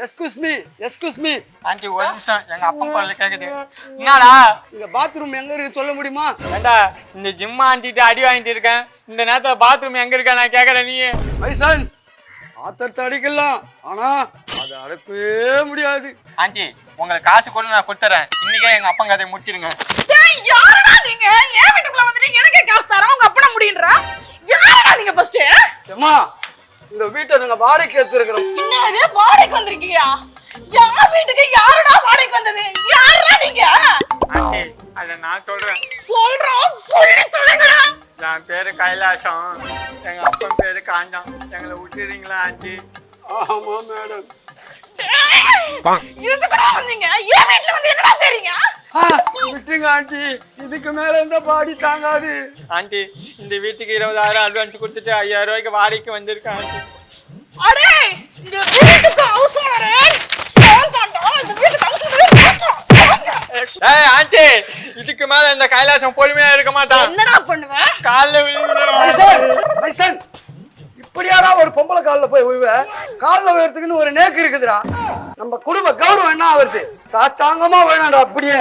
Excuse me aunty ஒரு நிமிஷம் எங்க அப்பா குரல் கேக்குது. என்னடா இங்க பாத்ரூம் எங்க இருக்கு சொல்ல முடியுமா? ஏண்டா இந்த ஜிம் ஆண்டிட்டு அடி வாங்கிட்டு இருக்கேன், இந்த நேரத்துல பாத்ரூம் எங்க இருக்கா நான் கேக்குறேன். நீ மைசன் ஆத்தத்தை அடிக்கலாம், ஆனா அதை அடக்கவே முடியாது. ஆண்டி உங்களுக்கு காசு கூட நான் கொடுத்துறேன், இன்னைக்கே எங்க அப்பா கதையை முடிச்சிருங்க. யாரடா நீங்க? ஏன் வீட்டுக்குள்ள வந்துட்டீங்க? எனக்கே காசு தரோம், உங்க அப்பா முடியுன்றா? யாரடா நீங்க ஃபர்ஸ்ட்? ஏம்மா இந்த வீட்டை நாங்க வாடகைக்கு எடுத்துருக்கிறோம். என்னது வாடகைக்கு வந்திருக்கீங்க? யார் வீட்டுக்கு யாரடா வாடகைக்கு வந்தது? யாரடா நீங்க? ஆண்டி அத நான் சொல்றேன். சொல்றோம், சொல்லி தொலைங்கடா. என் பேரு கைலாசம், எங்க அப்பா பேரு காஞ்சம். எங்களை விட்டுறீங்களா ஆண்டி? ஆமா மேடம். எதுக்குடா வந்தீங்க? ஏன் வீட்டுல வந்து என்னடா செய்றீங்க? விட்டுங்க ஆண்டி, இதுக்கு மேல இந்த பாடி தாங்காது. ஆண்டி இந்த வீட்டுக்கு 20,000 அட்வான்ஸ் கொடுத்துட்டு 5,000 ரூபாய்க்கு வாடகைக்கு வந்திருக்கேன் ஆண்டி. அடே இந்த வீட்டுக்கு ஹவுஸ் ஓனர் இந்த வீட்டுக்கு ஹவுஸ் ஓனர். ஏய் ஆண்டி இதுக்கு மேல இந்த கைலாசம் பொறுமையா இருக்க மாட்டான். என்னடா பண்ணுவ? கால்ல விழுந்து மைசன் இப்படியாடா ஒரு பொம்பளை காலில் போய் விழுவ? காலில் விழுறதுக்குன்னு ஒரு நேக்கு இருக்குதுடா. நம்ம குடும்ப கௌரவம் என்ன ஆகுது? தாத்தாங்கமா வேணாடா அப்படியே.